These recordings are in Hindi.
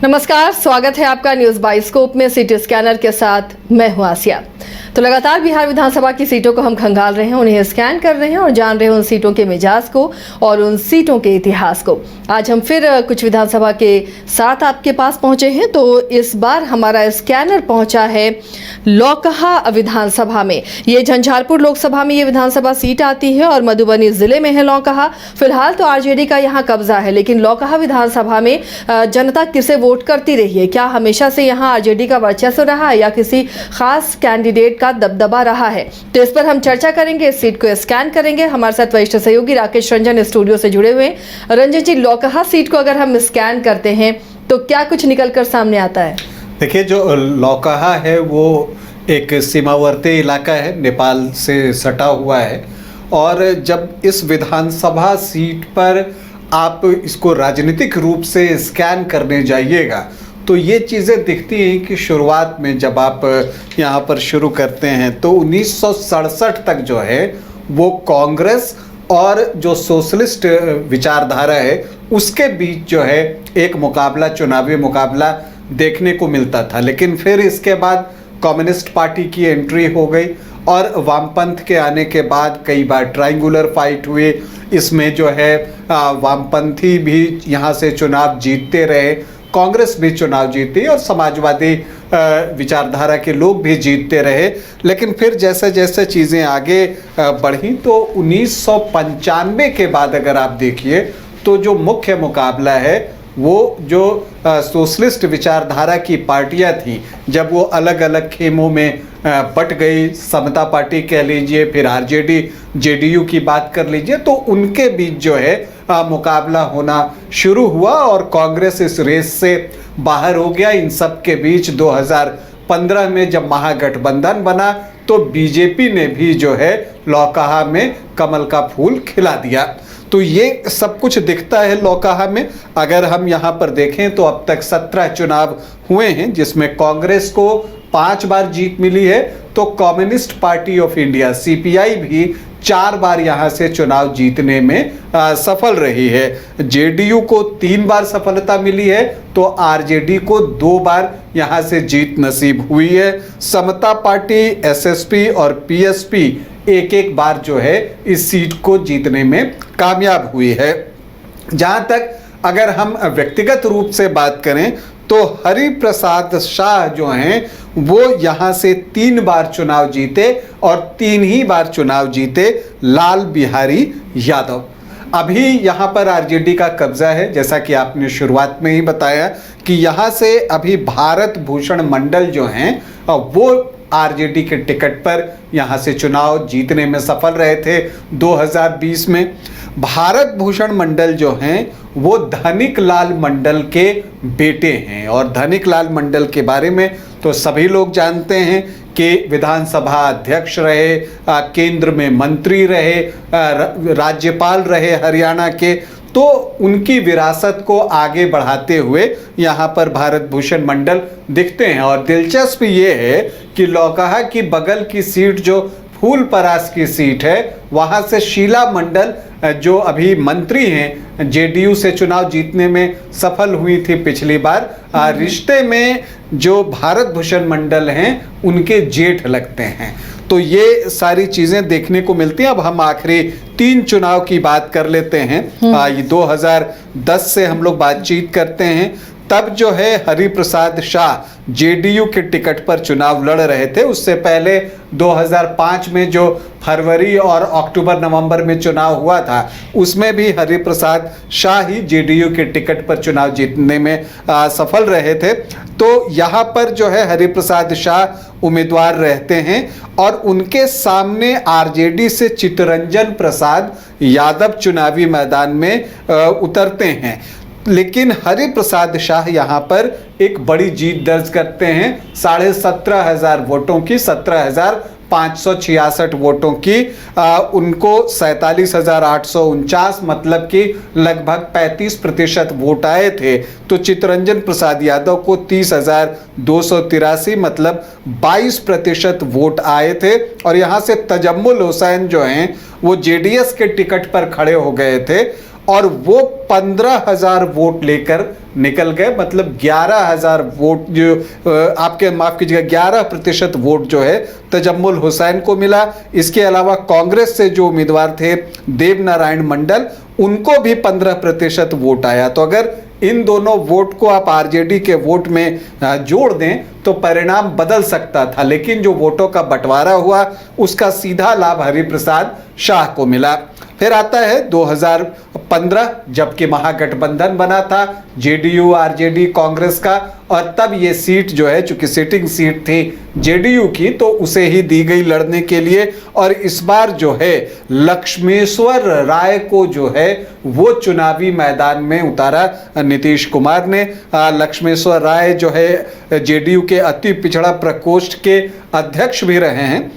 नमस्कार, स्वागत है आपका न्यूज बाइस्कोप में। सिटी स्कैनर के साथ मैं हूं आसिया। तो लगातार बिहार विधानसभा की सीटों को हम खंगाल रहे हैं, उन्हें स्कैन कर रहे हैं और जान रहे हैं उन सीटों के मिजाज को और उन सीटों के इतिहास को। आज हम फिर कुछ विधानसभा के साथ आपके पास पहुंचे हैं। तो इस बार हमारा स्कैनर पहुंचा है लौकहा विधानसभा में। ये झंझारपुर लोकसभा में ये विधानसभा सीट आती है और मधुबनी जिले में है लौकहा। फिलहाल तो आरजेडी का यहाँ कब्जा है, लेकिन लौकहा विधानसभा में जनता किसे वोट करती रही है? क्या हमेशा से यहाँ आरजेडी का वर्चस्व रहा है या किसी खास कैंडिडेट का दबदबा रहा है? तो इस पर हम चर्चा करेंगे, इस सीट को स्कैन करेंगे। हमारे साथ वरिष्ठ सहयोगी राकेश रंजन स्टूडियो से जुड़े हुए हैं। रंजन जी, लौकहा सीट को अगर हम स्कैन करते हैं तो क्या कुछ निकल कर सामने आता है? देखिए, जो लौकहा है वो एक सीमावर्ती इलाका है, नेपाल से सटा हुआ है। और जब इस विधानसभा सीट पर आप इसको राजनीतिक रूप से स्कैन करने जाइएगा तो ये चीज़ें दिखती हैं कि शुरुआत में जब आप यहाँ पर शुरू करते हैं तो 1967 तक जो है वो कांग्रेस और जो सोशलिस्ट विचारधारा है उसके बीच जो है एक मुकाबला, चुनावी मुकाबला देखने को मिलता था। लेकिन फिर इसके बाद कम्युनिस्ट पार्टी की एंट्री हो गई और वामपंथ के आने के बाद कई बार ट्रायंगुलर फाइट हुई। इसमें जो है वामपंथी भी यहाँ से चुनाव जीतते रहे, कांग्रेस भी चुनाव जीती और समाजवादी विचारधारा के लोग भी जीतते रहे। लेकिन फिर जैसे जैसे चीज़ें आगे बढ़ी तो 1995 के बाद अगर आप देखिए तो जो मुख्य मुकाबला है वो जो सोशलिस्ट विचारधारा की पार्टियां थी, जब वो अलग अलग खेमों में बट गई, समता पार्टी कह लीजिए, फिर आरजेडी जेडीयू की बात कर लीजिए, तो उनके बीच जो है मुकाबला होना शुरू हुआ और कांग्रेस इस रेस से बाहर हो गया। इन सब के बीच 2015 में जब महागठबंधन बना तो बीजेपी ने भी जो है लौकहा में कमल का फूल खिला दिया। तो ये सब कुछ दिखता है लौकहा में। अगर हम यहाँ पर देखें तो अब तक 17 चुनाव हुए हैं जिसमें कांग्रेस को 5 बार जीत मिली है, तो communist party of India CPI भी 4 बार यहाँ से चुनाव जीतने में सफल रही है। जेडीयू को 3 बार सफलता मिली है तो आरजेडी को 2 बार यहाँ से जीत नसीब हुई है। समता पार्टी, एसएसपी और पीएसपी एक एक बार जो है इस सीट को जीतने में कामयाब हुई है। जहाँ तक अगर हम व्यक्तिगत रूप से बात करें तो हरिप्रसाद शाह जो हैं वो यहाँ से 3 बार चुनाव जीते और 3 ही बार चुनाव जीते लाल बिहारी यादव। अभी यहाँ पर आरजेडी का कब्जा है, जैसा कि आपने शुरुआत में ही बताया कि यहाँ से अभी भारत भूषण मंडल जो हैं वो आरजेडी के टिकट पर यहाँ से चुनाव जीतने में सफल रहे थे 2020 में। भारत भूषण मंडल जो हैं वो धनिक लाल मंडल के बेटे हैं और धनिक लाल मंडल के बारे में तो सभी लोग जानते हैं कि विधानसभा अध्यक्ष रहे, केंद्र में मंत्री रहे, राज्यपाल रहे हरियाणा के। तो उनकी विरासत को आगे बढ़ाते हुए यहाँ पर भारत भूषण मंडल दिखते हैं। और दिलचस्प ये है कि लौकहा की बगल की सीट जो फूलपरास की सीट है वहाँ से शीला मंडल जो अभी मंत्री हैं, जेडीयू से चुनाव जीतने में सफल हुई थी पिछली बार, रिश्ते में जो भारत भूषण मंडल हैं उनके जेठ लगते हैं। तो ये सारी चीज़ें देखने को मिलती हैं। अब हम आखिरी 3 चुनाव की बात कर लेते हैं। ये 2010 से हम लोग बातचीत करते हैं, तब जो है हरिप्रसाद शाह जेडीयू के टिकट पर चुनाव लड़ रहे थे। उससे पहले 2005 में जो फरवरी और अक्टूबर नवंबर में चुनाव हुआ था उसमें भी हरिप्रसाद शाह ही जेडीयू के टिकट पर चुनाव जीतने में सफल रहे थे। तो यहाँ पर जो है हरिप्रसाद शाह उम्मीदवार रहते हैं और उनके सामने आरजेडी से चित्तरंजन प्रसाद यादव चुनावी मैदान में उतरते हैं। लेकिन हरिप्रसाद शाह यहाँ पर एक बड़ी जीत दर्ज करते हैं, 17,500 वोटों की, 17,566 वोटों की। उनको 47,849 मतलब कि लगभग 35% वोट आए थे। तो चित्तरंजन प्रसाद यादव को 30,283 मतलब 22% वोट आए थे। और यहाँ से तजम्मुल हुसैन जो हैं वो जेडीएस के टिकट पर खड़े हो गए थे और वो 15,000 वोट लेकर निकल गए। मतलब 11,000 वोट जो आपके माफ कीजिएगा 11% वोट जो है तजम्मुल हुसैन को मिला। इसके अलावा कांग्रेस से जो उम्मीदवार थे देव नारायण मंडल, उनको भी 15% वोट आया। तो अगर इन दोनों वोट को आप आरजेडी के वोट में जोड़ दें तो परिणाम बदल सकता था, लेकिन जो वोटों का बंटवारा हुआ उसका सीधा लाभ हरिप्रसाद शाह को मिला। फिर आता है 2015, जबकि महागठबंधन बना था जेडीयू आरजेडी कांग्रेस का, और तब ये सीट जो है चूंकि सिटिंग सीट थी जेडीयू की तो उसे ही दी गई लड़ने के लिए। और इस बार जो है लक्ष्मेश्वर राय को जो है वो चुनावी मैदान में उतारा नीतीश कुमार ने। लक्ष्मेश्वर राय जो है जेडीयू के अति पिछड़ा प्रकोष्ठ के अध्यक्ष भी रहे हैं,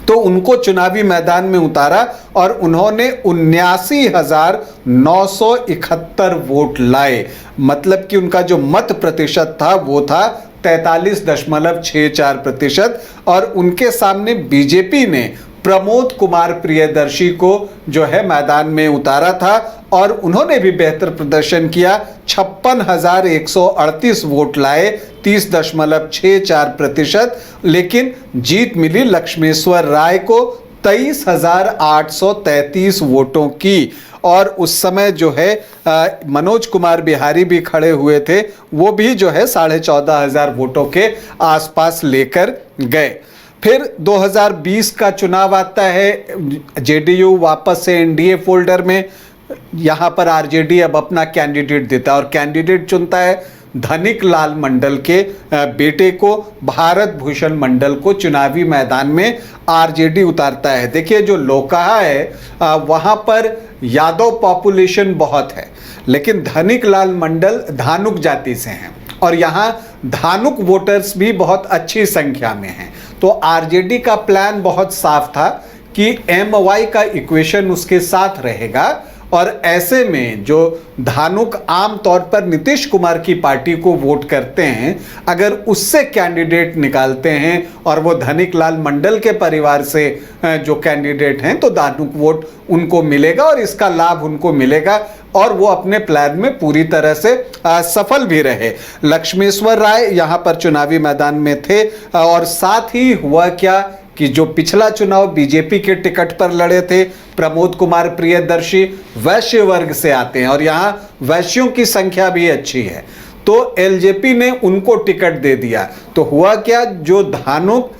तो उनको चुनावी मैदान में उतारा और उन्होंने 79,971 वोट लाए। मतलब कि उनका जो मत प्रतिशत था वो था 43.64%। और उनके सामने बीजेपी ने प्रमोद कुमार प्रियदर्शी को जो है मैदान में उतारा था और उन्होंने भी बेहतर प्रदर्शन किया। 56,138 वोट लाए, 30.64%। लेकिन जीत मिली लक्ष्मेश्वर राय को 23,833 वोटों की। और उस समय जो है मनोज कुमार बिहारी भी खड़े हुए थे, वो भी जो है 14,500 वोटों के आसपास लेकर गए। फिर 2020 का चुनाव आता है, जेडीयू वापस से एनडीए फोल्डर में। यहाँ पर आरजेडी अब अपना कैंडिडेट देता है और कैंडिडेट चुनता है धनिक लाल मंडल के बेटे को, भारत भूषण मंडल को चुनावी मैदान में आरजेडी उतारता है। देखिए जो लोकहा है वहाँ पर यादव पॉपुलेशन बहुत है, लेकिन धनिक लाल मंडल धानुक जाति से हैं और यहाँ धानुक वोटर्स भी बहुत अच्छी संख्या में हैं। तो आरजेडी का प्लान बहुत साफ था कि एमवाई का इक्वेशन उसके साथ रहेगा और ऐसे में जो धानुक आम तौर पर नीतीश कुमार की पार्टी को वोट करते हैं, अगर उससे कैंडिडेट निकालते हैं और वो धनिक लाल मंडल के परिवार से जो कैंडिडेट हैं तो धानुक वोट उनको मिलेगा और इसका लाभ उनको मिलेगा और वो अपने प्लान में पूरी तरह से सफल भी रहे। लक्ष्मेश्वर राय यहाँ पर चुनावी मैदान में थे और साथ ही हुआ क्या कि जो पिछला चुनाव बीजेपी के टिकट पर लड़े थे प्रमोद कुमार प्रियदर्शी वैश्य वर्ग से आते हैं और यहाँ वैश्यों की संख्या भी अच्छी है, तो एलजेपी ने उनको टिकट दे दिया। तो हुआ क्या, जो धानुक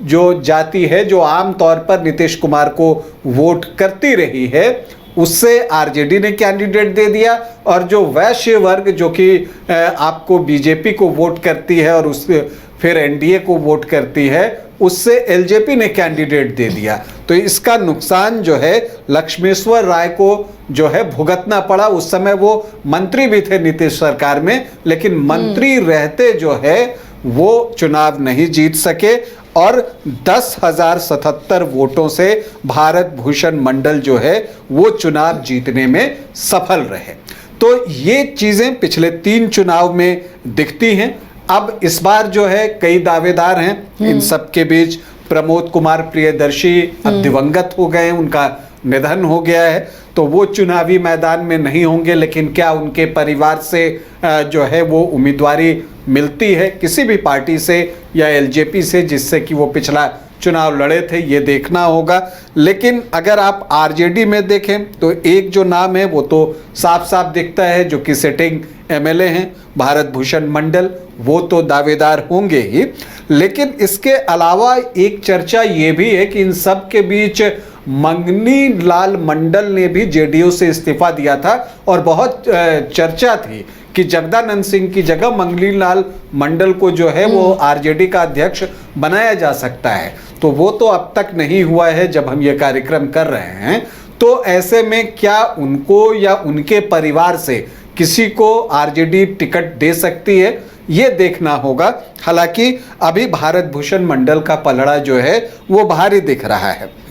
जो जाति है जो आम तौर पर नीतीश कुमार को वोट करती रही है उससे आरजेडी ने कैंडिडेट दे दिया और जो वैश्य वर्ग जो कि आपको बीजेपी को वोट करती है और उससे फिर एनडीए को वोट करती है उससे एलजेपी ने कैंडिडेट दे दिया। तो इसका नुकसान जो है लक्ष्मेश्वर राय को जो है भुगतना पड़ा। उस समय वो मंत्री भी थे नीतीश सरकार में, लेकिन मंत्री रहते जो है वो चुनाव नहीं जीत सके और 10,077 वोटों से भारत भूषण मंडल जो है वो चुनाव जीतने में सफल रहे। तो ये चीजें पिछले 3 चुनाव में दिखती हैं। अब इस बार जो है कई दावेदार हैं, इन सब के बीच प्रमोद कुमार प्रियदर्शी अब दिवंगत हो गए, उनका निधन हो गया है, तो वो चुनावी मैदान में नहीं होंगे। लेकिन क्या उनके परिवार से जो है वो उम्मीदवारी मिलती है किसी भी पार्टी से या एलजेपी से जिससे कि वो पिछला चुनाव लड़े थे, ये देखना होगा। लेकिन अगर आप आरजेडी में देखें तो एक जो नाम है वो तो साफ साफ दिखता है, जो कि सिटिंग एमएलए हैं भारत भूषण मंडल, वो तो दावेदार होंगे ही। लेकिन इसके अलावा एक चर्चा ये भी है कि इन सब के बीच मंगनी लाल मंडल ने भी जेडीयू से इस्तीफा दिया था और बहुत चर्चा थी कि जगदानंद सिंह की जगह मंगनी लाल मंडल को जो है वो आरजेडी का अध्यक्ष बनाया जा सकता है। तो वो तो अब तक नहीं हुआ है जब हम ये कार्यक्रम कर रहे हैं। तो ऐसे में क्या उनको या उनके परिवार से किसी को आरजेडी टिकट दे सकती है, ये देखना होगा। हालांकि अभी भारत भूषण मंडल का पलड़ा जो है वो भारी दिख रहा है।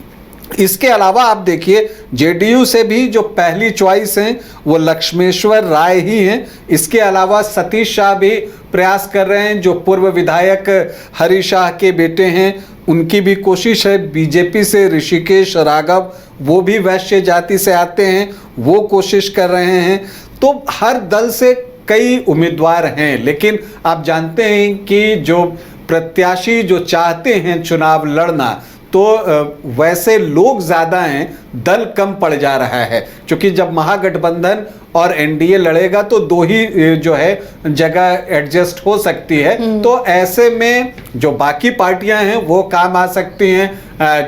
इसके अलावा आप देखिए जेडीयू से भी जो पहली चॉइस हैं वो लक्ष्मेश्वर राय ही हैं। इसके अलावा सतीश शाह भी प्रयास कर रहे हैं जो पूर्व विधायक हरी शाह के बेटे हैं। उनकी भी कोशिश है। बीजेपी से ऋषिकेश राघव, वो भी वैश्य जाति से आते हैं, वो कोशिश कर रहे हैं। तो हर दल से कई उम्मीदवार हैं, लेकिन आप जानते हैं कि जो प्रत्याशी जो चाहते हैं चुनाव लड़ना, तो वैसे लोग ज़्यादा हैं, दल कम पड़ जा रहा है। क्योंकि जब महागठबंधन और एनडीए लड़ेगा तो दो ही जो है जगह एडजस्ट हो सकती है। तो ऐसे में जो बाकी पार्टियां हैं वो काम आ सकती हैं,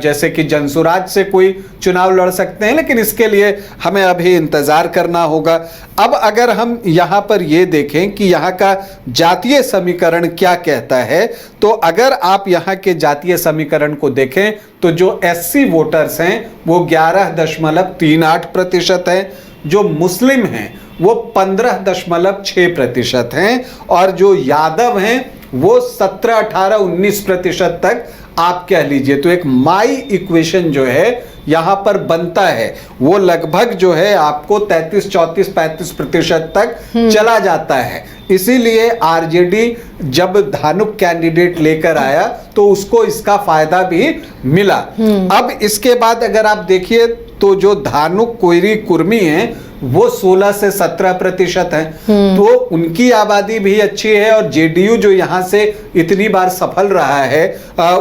जैसे कि जनसुराज से कोई चुनाव लड़ सकते हैं, लेकिन इसके लिए हमें अभी इंतज़ार करना होगा। अब अगर हम यहाँ पर ये देखें कि यहाँ का जातीय समीकरण क्या कहता है, तो अगर आप यहाँ के जातीय समीकरण को देखें तो जो एससी वोटर्स हैं वो 11.38% हैं, जो मुस्लिम हैं वो 15.6% हैं, और जो यादव हैं वो 17, 18, 19% तक आप कह लीजिए। तो एक माई इक्वेशन जो है यहाँ पर बनता है, वो लगभग जो है आपको 33, 34, 35% तक चला जाता है। इसीलिए आरजेडी जब धानुक कैंडिडेट लेकर आया तो उसको इसका फायदा भी मिला। अब इसके बाद अगर आप देखिए तो जो धानुक कोयरी कुर्मी हैं वो 16 से 17% है, तो उनकी आबादी भी अच्छी है। और जेडीयू जो यहाँ से इतनी बार सफल रहा है,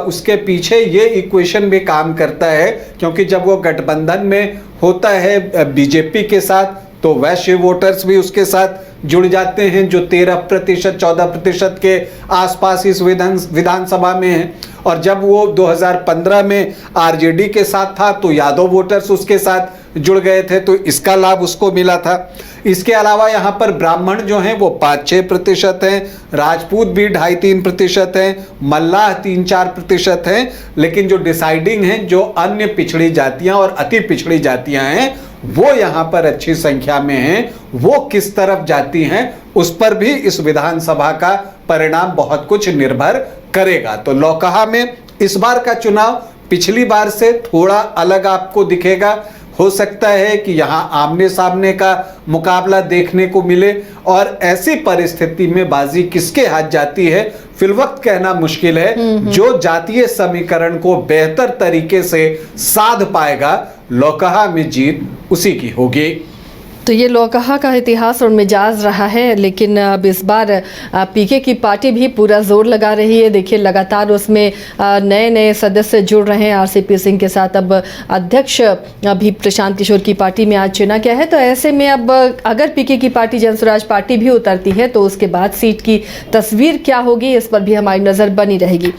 उसके पीछे ये इक्वेशन भी काम करता है, क्योंकि जब वो गठबंधन में होता है बीजेपी के साथ तो वैश्य वोटर्स भी उसके साथ जुड़ जाते हैं, जो 13%, 14% के आसपास इस विधानसभा में है। और जब वो 2015 में आरजेडी के साथ था तो यादव वोटर्स उसके साथ जुड़ गए थे, तो इसका लाभ उसको मिला था। इसके अलावा यहाँ पर ब्राह्मण जो हैं वो 5-6% हैं, राजपूत भी 2.5-3% हैं, मल्लाह 3-4% हैं। लेकिन जो डिसाइडिंग हैं, जो अन्य पिछड़ी जातियाँ और अति पिछड़ी जातियाँ हैं, वो यहाँ पर अच्छी संख्या में हैं। वो किस तरफ जाती हैं उस पर भी इस विधानसभा का परिणाम बहुत कुछ निर्भर करेगा। तो लौकहा में इस बार का चुनाव पिछली बार से थोड़ा अलग आपको दिखेगा। हो सकता है कि यहाँ आमने सामने का मुकाबला देखने को मिले, और ऐसी परिस्थिति में बाजी किसके हाथ जाती है फिलवक्त कहना मुश्किल है। जो जातीय समीकरण को बेहतर तरीके से साध पाएगा, लौकहा में जीत उसी की होगी। तो ये लौकहा का इतिहास और मिजाज रहा है, लेकिन अब इस बार पीके की पार्टी भी पूरा जोर लगा रही है। देखिए लगातार उसमें नए नए सदस्य जुड़ रहे हैं। आरसीपी सिंह के साथ अब अध्यक्ष भी प्रशांत किशोर की पार्टी में आज चुना गया है। तो ऐसे में अब अगर पीके की पार्टी जनसुराज पार्टी भी उतरती है तो उसके बाद सीट की तस्वीर क्या होगी, इस पर भी हमारी नज़र बनी रहेगी।